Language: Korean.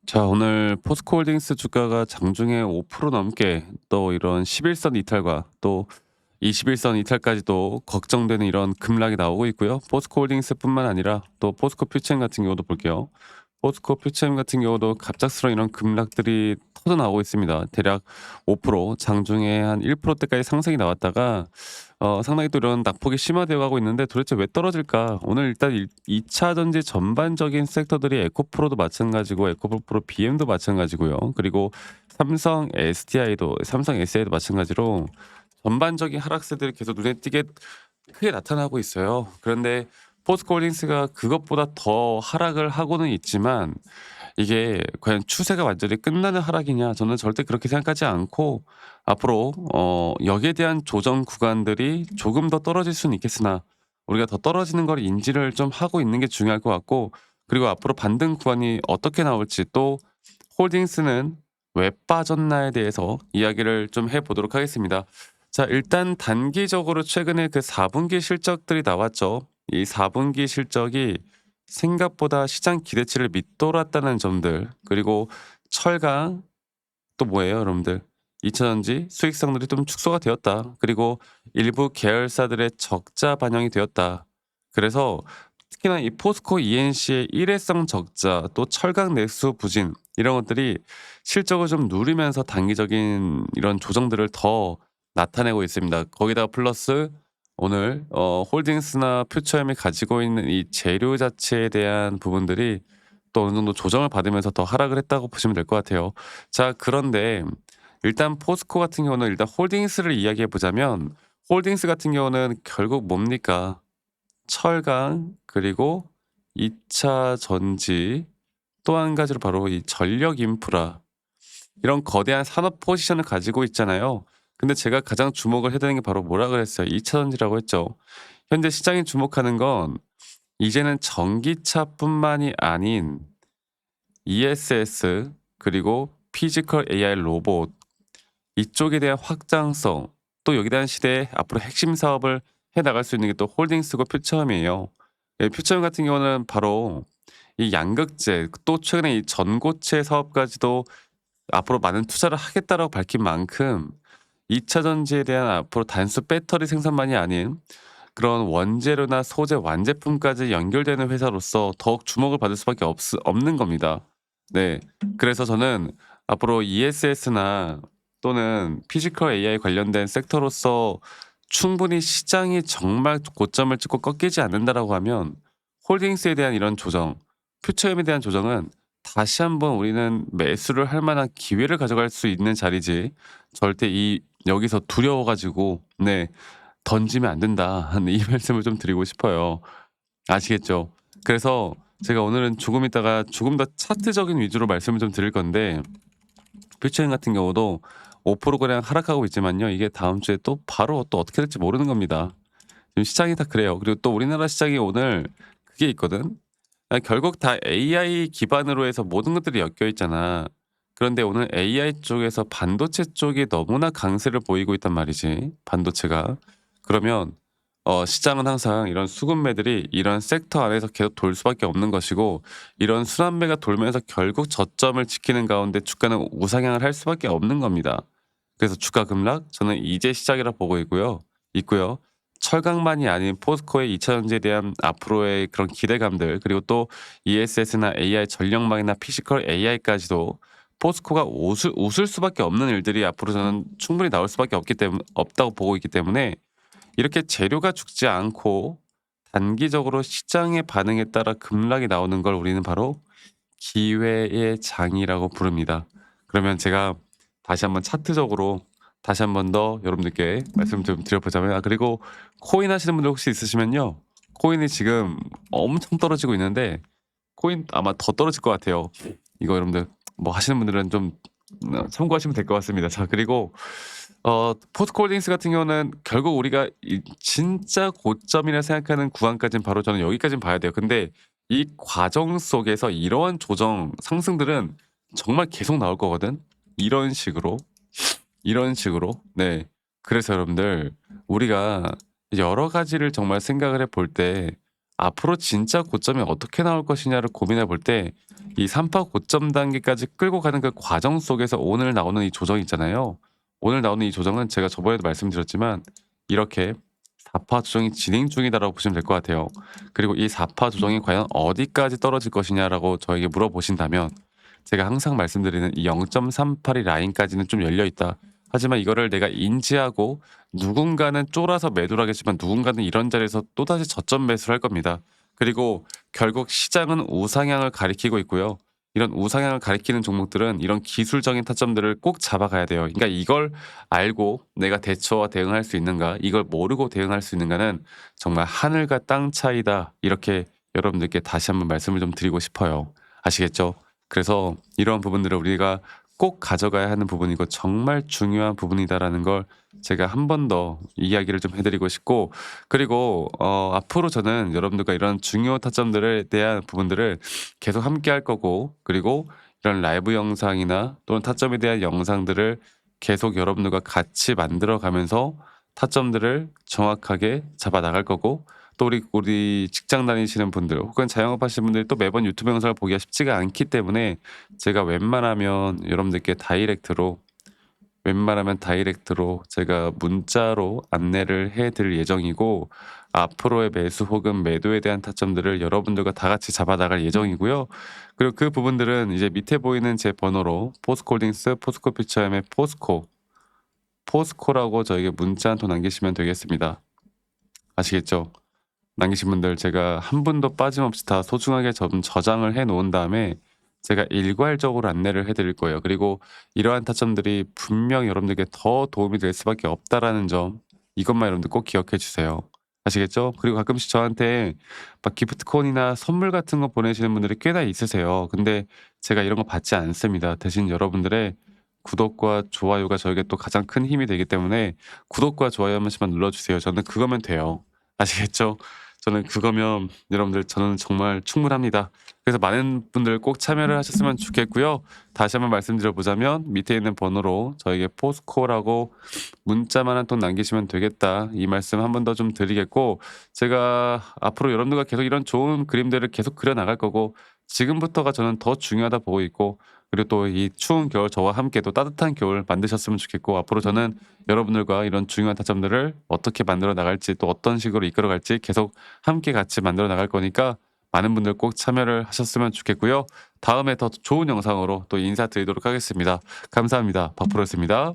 자, 오늘 포스코홀딩스 주가가 장중에 5% 넘게 또 이런 11선 이탈과 또 21선 이탈까지도 걱정되는 이런 급락이 나오고 있고요. 포스코홀딩스뿐만 아니라 또 포스코 퓨처엠 같은 경우도 볼게요. 포스코 퓨처엠 같은 경우도 갑작스러운 이런 급락들이 터져 나오고 있습니다. 대략 5% 장중에 한 1%대까지 상승이 나왔다가 상당히 또 이런 낙폭이 심화되어 가고 있는데 도대체 왜 떨어질까? 오늘 일단 2차 전지 전반적인 섹터들이 에코프로도 마찬가지고 에코프로 BM도 마찬가지고요. 그리고 삼성 SDI도 마찬가지로 전반적인 하락세들이 계속 눈에 띄게 크게 나타나고 있어요. 그런데 포스코홀딩스가 그것보다 더 하락을 하고는 있지만 이게 과연 추세가 완전히 끝나는 하락이냐? 저는 절대 그렇게 생각하지 않고 앞으로 여기에 대한 조정 구간들이 조금 더 떨어질 수는 있겠으나 우리가 더 떨어지는 걸 인지를 좀 하고 있는 게 중요할 것 같고, 그리고 앞으로 반등 구간이 어떻게 나올지, 또 홀딩스는 왜 빠졌나에 대해서 이야기를 좀 해 보도록 하겠습니다. 자, 일단 단기적으로 최근에 그 4분기 실적들이 나왔죠. 이 4분기 실적이 생각보다 시장 기대치를 밑돌았다는 점들, 그리고 철강, 또 뭐예요, 여러분들? 2차전지 수익성들이 좀 축소가 되었다. 그리고 일부 계열사들의 적자 반영이 되었다. 그래서 특히나 이 포스코 ENC의 일회성 적자, 또 철강 내수 부진, 이런 것들이 실적을 좀 누리면서 단기적인 이런 조정들을 더 나타내고 있습니다. 거기다가 플러스 오늘 홀딩스나 퓨처엠이 가지고 있는 이 재료 자체에 대한 부분들이 또 어느 정도 조정을 받으면서 더 하락을 했다고 보시면 될 것 같아요. 자, 그런데 일단 포스코 같은 경우는 일단 홀딩스를 이야기해 보자면, 홀딩스 같은 경우는 결국 뭡니까? 철강, 그리고 2차 전지, 또 한 가지로 바로 이 전력 인프라, 이런 거대한 산업 포지션을 가지고 있잖아요. 근데 제가 가장 주목을 해야 되는 게 바로 뭐라 그랬어요? 2차 전지라고 했죠. 현재 시장이 주목하는 건 이제는 전기차뿐만이 아닌 ESS, 그리고 피지컬 AI 로봇, 이쪽에 대한 확장성, 또 여기에 대한 시대에 앞으로 핵심 사업을 해 나갈 수 있는 게 또 홀딩스고 퓨처엠이에요. 예, 퓨처엠 같은 경우는 바로 이 양극재, 또 최근에 이 전고체 사업까지도 앞으로 많은 투자를 하겠다라고 밝힌 만큼 2차 전지에 대한 앞으로 단순 배터리 생산만이 아닌 그런 원재료나 소재 완제품까지 연결되는 회사로서 더욱 주목을 받을 수밖에 없는 겁니다. 네. 그래서 저는 앞으로 ESS나 또는 피지컬 AI 관련된 섹터로서 충분히 시장이 정말 고점을 찍고 꺾이지 않는다라고 하면 홀딩스에 대한 이런 조정, 퓨처엠에 대한 조정은 다시 한번 우리는 매수를 할 만한 기회를 가져갈 수 있는 자리지, 절대 이 여기서 두려워 가지고 던지면 안 된다 하는 이 말씀을 좀 드리고 싶어요. 아시겠죠? 그래서 제가 오늘은 조금 있다가 조금 더 차트적인 위주로 말씀을 좀 드릴 건데, 퓨처인 같은 경우도 5%가량 하락하고 있지만요. 이게 다음 주에 또 바로 또 어떻게 될지 모르는 겁니다. 지금 시장이 다 그래요. 그리고 또 우리나라 시장이 오늘 그게 있거든. 결국 다 AI 기반으로 해서 모든 것들이 엮여 있잖아. 그런데 오늘 AI 쪽에서 반도체 쪽이 너무나 강세를 보이고 있단 말이지, 반도체가. 그러면 시장은 항상 이런 수급매들이 이런 섹터 안에서 계속 돌 수밖에 없는 것이고, 이런 순환매가 돌면서 결국 저점을 지키는 가운데 주가는 우상향을 할 수밖에 없는 겁니다. 그래서 주가 급락 저는 이제 시작이라 보고 있고요. 철강만이 아닌 포스코의 2차 전지에 대한 앞으로의 그런 기대감들, 그리고 또 ESS나 AI 전력망이나 피지컬 AI까지도 포스코가 웃을 수밖에 없는 일들이 앞으로 저는 충분히 나올 수밖에 없다고 보고 있기 때문에, 이렇게 재료가 죽지 않고 단기적으로 시장의 반응에 따라 급락이 나오는 걸 우리는 바로 기회의 장이라고 부릅니다. 그러면 제가 다시 한번 차트적으로 다시 한번 더 여러분들께 말씀 좀 드려보자면, 그리고 코인 하시는 분들 혹시 있으시면요. 코인이 지금 엄청 떨어지고 있는데 코인 아마 더 떨어질 것 같아요. 이거 여러분들 뭐 하시는 분들은 좀 참고하시면 될 것 같습니다. 자, 그리고 포스코홀딩스 같은 경우는 결국 우리가 이 진짜 고점이라 생각하는 구간까지는 바로 저는 여기까지는 봐야 돼요. 근데 이 과정 속에서 이러한 조정 상승들은 정말 계속 나올 거거든. 이런 식으로, 이런 식으로. 네. 그래서 여러분들 우리가 여러 가지를 정말 생각을 해 볼 때 앞으로 진짜 고점이 어떻게 나올 것이냐를 고민해 볼 때 이 3파 고점 단계까지 끌고 가는 그 과정 속에서 오늘 나오는 이 조정 있잖아요. 오늘 나오는 이 조정은 제가 저번에도 말씀드렸지만 이렇게 4파 조정이 진행 중이다라고 보시면 될 것 같아요. 그리고 이 4파 조정이 과연 어디까지 떨어질 것이냐라고 저에게 물어보신다면 제가 항상 말씀드리는 이 0.382 라인까지는 좀 열려 있다. 하지만 이거를 내가 인지하고 누군가는 쫄아서 매도를 하겠지만 누군가는 이런 자리에서 또다시 저점 매수를 할 겁니다. 그리고 결국 시장은 우상향을 가리키고 있고요. 이런 우상향을 가리키는 종목들은 이런 기술적인 타점들을 꼭 잡아가야 돼요. 그러니까 이걸 알고 내가 대처와 대응할 수 있는가, 이걸 모르고 대응할 수 있는가는 정말 하늘과 땅 차이다. 이렇게 여러분들께 다시 한번 말씀을 좀 드리고 싶어요. 아시겠죠? 그래서 이러한 부분들을 우리가 꼭 가져가야 하는 부분이고 정말 중요한 부분이다라는 걸 제가 한 번 더 이야기를 좀 해드리고 싶고, 그리고 앞으로 저는 여러분들과 이런 중요 타점들에 대한 부분들을 계속 함께 할 거고, 그리고 이런 라이브 영상이나 또는 타점에 대한 영상들을 계속 여러분들과 같이 만들어 가면서 타점들을 정확하게 잡아 나갈 거고, 또 우리 직장 다니시는 분들 혹은 자영업 하시는 분들이 또 매번 유튜브 영상을 보기가 쉽지가 않기 때문에 제가 웬만하면 여러분들께 다이렉트로 제가 문자로 안내를 해 드릴 예정이고, 앞으로의 매수 혹은 매도에 대한 타점들을 여러분들과 다 같이 잡아 나갈 예정이고요. 그리고 그 부분들은 이제 밑에 보이는 제 번호로 포스코홀딩스, 포스코퓨처엠의 포스코라고 저에게 문자 한 통 남기시면 되겠습니다. 아시겠죠? 남기신 분들 제가 한 분도 빠짐없이 다 소중하게 저장을 해 놓은 다음에 제가 일괄적으로 안내를 해 드릴 거예요. 그리고 이러한 타점들이 분명 여러분들께 더 도움이 될 수밖에 없다라는 점, 이것만 여러분들 꼭 기억해 주세요. 아시겠죠? 그리고 가끔씩 저한테 막 기프트콘이나 선물 같은 거 보내시는 분들이 꽤나 있으세요. 근데 제가 이런 거 받지 않습니다. 대신 여러분들의 구독과 좋아요가 저에게 또 가장 큰 힘이 되기 때문에 구독과 좋아요 한 번씩만 눌러 주세요. 저는 그거면 돼요. 아시겠죠? 저는 그거면 여러분들 저는 정말 충분합니다. 그래서 많은 분들 꼭 참여를 하셨으면 좋겠고요. 다시 한번 말씀드려 보자면 밑에 있는 번호로 저에게 포스코라고 문자만 한 통 남기시면 되겠다. 이 말씀 한 번 더 좀 드리겠고, 제가 앞으로 여러분들과 계속 이런 좋은 그림들을 계속 그려 나갈 거고, 지금부터가 저는 더 중요하다 보고 있고, 그리고 또 이 추운 겨울 저와 함께 또 따뜻한 겨울 만드셨으면 좋겠고, 앞으로 저는 여러분들과 이런 중요한 타점들을 어떻게 만들어 나갈지, 또 어떤 식으로 이끌어 갈지 계속 함께 같이 만들어 나갈 거니까 많은 분들 꼭 참여를 하셨으면 좋겠고요. 다음에 더 좋은 영상으로 또 인사드리도록 하겠습니다. 감사합니다. 박프로였습니다.